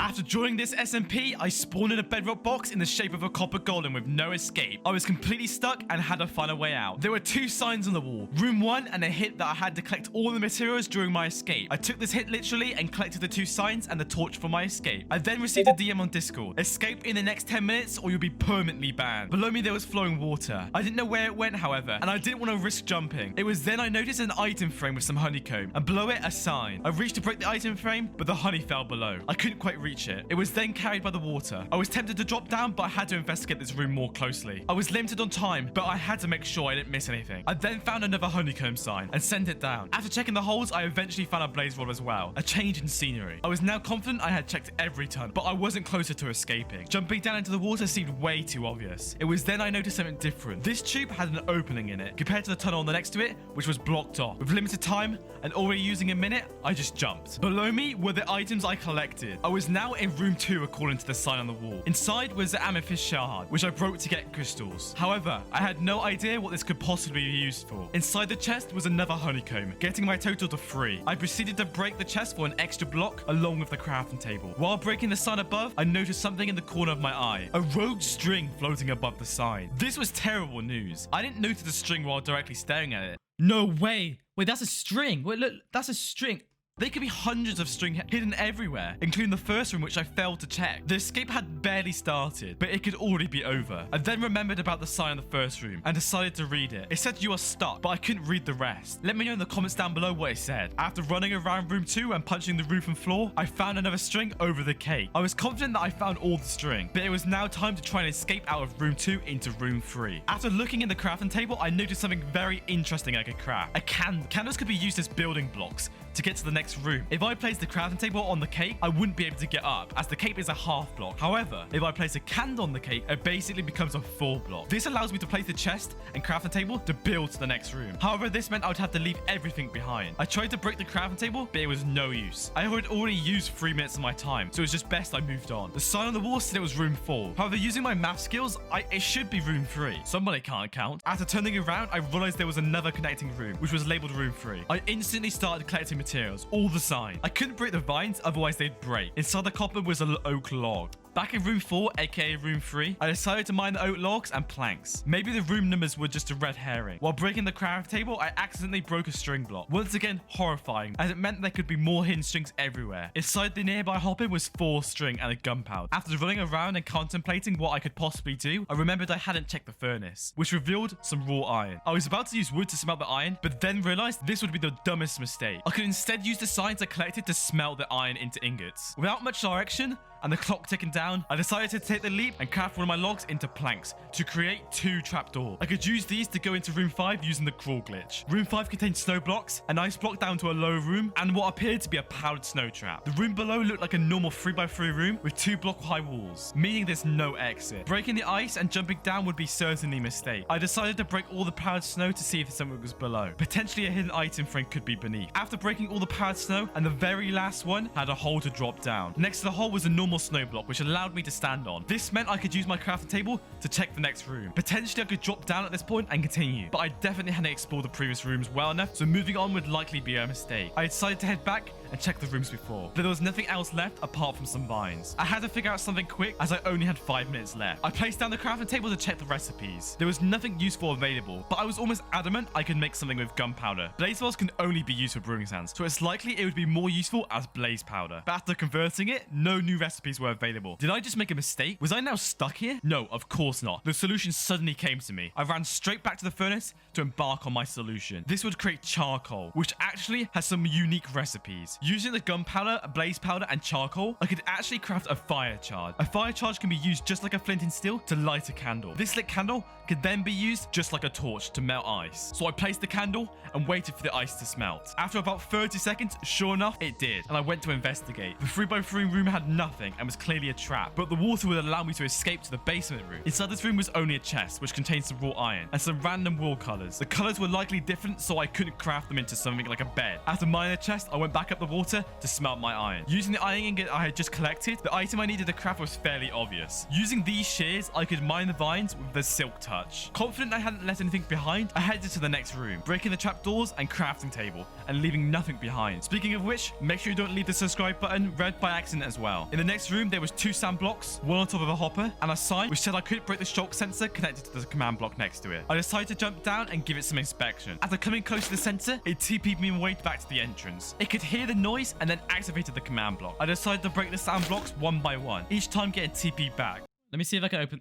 After joining this SMP, I spawned in a bedrock box in the shape of a copper golem with no escape. I was completely stuck and had to find a way out. There were 2 signs on the wall, room 1 and a hint that I had to collect all the materials during my escape. I took this hint literally and collected the 2 signs and the torch for my escape. I then received a DM on Discord. Escape in the next 10 minutes or you'll be permanently banned. Below me there was flowing water. I didn't know where it went, however, and I didn't want to risk jumping. It was then I noticed an item frame with some honeycomb, and below it a sign. I reached to break the item frame, but the honey fell below. I couldn't quite reach it. It was then carried by the water. I was tempted to drop down, but I had to investigate this room more closely. I was limited on time, but I had to make sure I didn't miss anything. I then found another honeycomb sign and sent it down. After checking the holes, I eventually found a blaze rod as well. A change in scenery. I was now confident I had checked every ton, but I wasn't closer to escaping. Jumping down into the water seemed way too obvious. It was then I noticed something different. This tube had an opening in it, compared to the tunnel next to it, which was blocked off. With limited time and already using a minute, I just jumped. Below me were the items I collected. I was now in room 2 according to the sign on the wall. Inside was the amethyst shard, which I broke to get crystals. However, I had no idea what this could possibly be used for. Inside the chest was another honeycomb, getting my total to 3. I proceeded to break the chest for an extra block along with the crafting table. While breaking the sign above, I noticed something in the corner of my eye. A rogue string floating above the sign. This was terrible news. I didn't notice the string while directly staring at it. No way. Wait, that's a string. Wait, look, that's a string. There could be hundreds of string hidden everywhere, including the first room, which I failed to check. The escape had barely started, but it could already be over. I then remembered about the sign in the first room and decided to read it. It said you are stuck, but I couldn't read the rest. Let me know in the comments down below what it said. After running around room 2 and punching the roof and floor, I found another string over the cake. I was confident that I found all the string, but it was now time to try and escape out of room 2 into room 3. After looking in the crafting table, I noticed something very interesting I could craft. A candle. Candles could be used as building blocks to get to the next room. If I placed the crafting table on the cake, I wouldn't be able to get up, as the cake is a half block. However, if I place a candle on the cake, it basically becomes a full block. This allows me to place the chest and crafting table to build to the next room. However, this meant I would have to leave everything behind. I tried to break the crafting table, but it was no use. I had already used 3 minutes of my time, so it was just best I moved on. The sign on the wall said it was room 4. However, using my math skills, it should be room 3. Somebody can't count. After turning around, I realized there was another connecting room, which was labeled room 3. I instantly started collecting materials, all the signs. I couldn't break the vines, otherwise they'd break. Inside the copper was an oak log. Back in room 4, aka room 3, I decided to mine the oak logs and planks. Maybe the room numbers were just a red herring. While breaking the craft table, I accidentally broke a string block. Once again, horrifying, as it meant there could be more hidden strings everywhere. Inside the nearby hopper was 4 string and a gunpowder. After running around and contemplating what I could possibly do, I remembered I hadn't checked the furnace, which revealed some raw iron. I was about to use wood to smelt the iron, but then realized this would be the dumbest mistake. I could instead use the signs I collected to smelt the iron into ingots. Without much direction, and the clock ticking down, I decided to take the leap and craft one of my logs into planks to create 2 trapdoors. I could use these to go into room 5 using the crawl glitch. Room 5 contained snow blocks, an ice block down to a low room, and what appeared to be a powdered snow trap. The room below looked like a normal 3x3 room with 2 block high walls, meaning there's no exit. Breaking the ice and jumping down would be certainly a mistake. I decided to break all the powdered snow to see if something was below. Potentially a hidden item frame could be beneath. After breaking all the powdered snow, and the very last one had a hole to drop down. Next to the hole was a normal snow block, which allowed me to stand on. This meant I could use my crafting table to check the next room. Potentially I could drop down at this point and continue, but I definitely hadn't explored the previous rooms well enough, so moving on would likely be a mistake. I decided to head back and check the rooms before, but there was nothing else left apart from some vines. I had to figure out something quick as I only had 5 minutes left. I placed down the crafting table to check the recipes. There was nothing useful available, but I was almost adamant I could make something with gunpowder. Blaze balls can only be used for brewing sands, so it's likely it would be more useful as blaze powder. But after converting it, no new recipes were available. Did I just make a mistake? Was I now stuck here? No, of course not. The solution suddenly came to me. I ran straight back to the furnace to embark on my solution. This would create charcoal, which actually has some unique recipes. Using the gunpowder, blaze powder, and charcoal, I could actually craft a fire charge. A fire charge can be used just like a flint and steel to light a candle. This lit candle could then be used just like a torch to melt ice. So I placed the candle and waited for the ice to smelt. After about 30 seconds, sure enough, it did, and I went to investigate. The 3x3 room had nothing and was clearly a trap, but the water would allow me to escape to the basement room. Inside this room was only a chest, which contained some raw iron and some random wall colors. The colors were likely different, so I couldn't craft them into something like a bed. After mining the chest, I went back up the water to smelt my iron. Using the iron ingot I had just collected, the item I needed to craft was fairly obvious. Using these shears, I could mine the vines with the silk touch. Confident I hadn't left anything behind, I headed to the next room, breaking the trapdoors and crafting table, and leaving nothing behind. Speaking of which, make sure you don't leave the subscribe button red by accident as well. In the next room, there was 2 sand blocks, one on top of a hopper, and a sign which said I couldn't break the shock sensor connected to the command block next to it. I decided to jump down and give it some inspection. After coming close to the sensor, it TP'd me way back to the entrance. It could hear the noise and then activated the command block. I decided to break the sand blocks one by one, each time getting TP'd back. Let me see if I can open...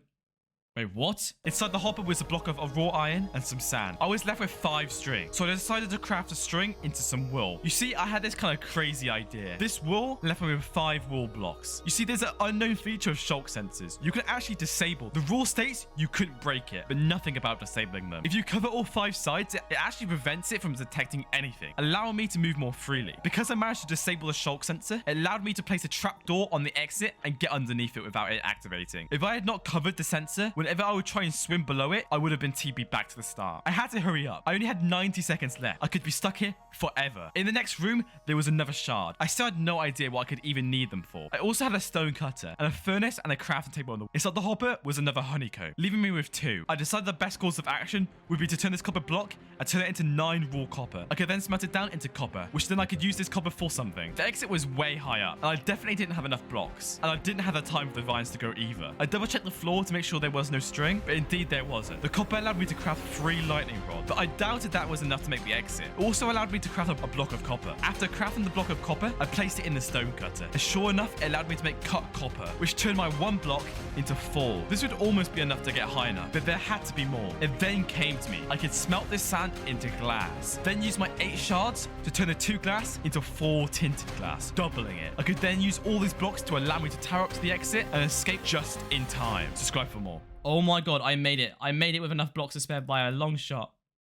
Wait, what? Inside the hopper was a block of raw iron and some sand. I was left with 5 string, so I decided to craft a string into some wool. You see, I had this kind of crazy idea. This wool left me with 5 wool blocks. You see, there's an unknown feature of shulk sensors. You can actually disable. The rule states you couldn't break it, but nothing about disabling them. If you cover all 5 sides, it actually prevents it from detecting anything, allowing me to move more freely. Because I managed to disable the shulk sensor, it allowed me to place a trapdoor on the exit and get underneath it without it activating. If I had not covered the sensor, whenever I would try and swim below it, I would have been TP'd back to the start. I had to hurry up. I only had 90 seconds left. I could be stuck here forever. In the next room, there was another shard. I still had no idea what I could even need them for. I also had a stone cutter and a furnace and a crafting table on the wall. Inside the hopper was another honeycomb, leaving me with 2. I decided the best course of action would be to turn this copper block and turn it into 9 raw copper. I could then smelt it down into copper, which then I could use this copper for something. The exit was way high up, and I definitely didn't have enough blocks, and I didn't have the time for the vines to go either. I double checked the floor to make sure there was no string, but indeed there wasn't. The copper allowed me to craft 3 lightning rods, but I doubted that was enough to make the exit. It also allowed me to craft a block of copper. After crafting the block of copper, I placed it in the stone cutter. And sure enough, it allowed me to make cut copper, which turned my 1 block into 4. This would almost be enough to get high enough, but there had to be more. It then came to me. I could smelt this sand into glass, then use my 8 shards to turn the 2 glass into 4 tinted glass, doubling it. I could then use all these blocks to allow me to tower up to the exit and escape just in time. Subscribe for more. Oh my god, I made it. I made it with enough blocks to spare by a long shot.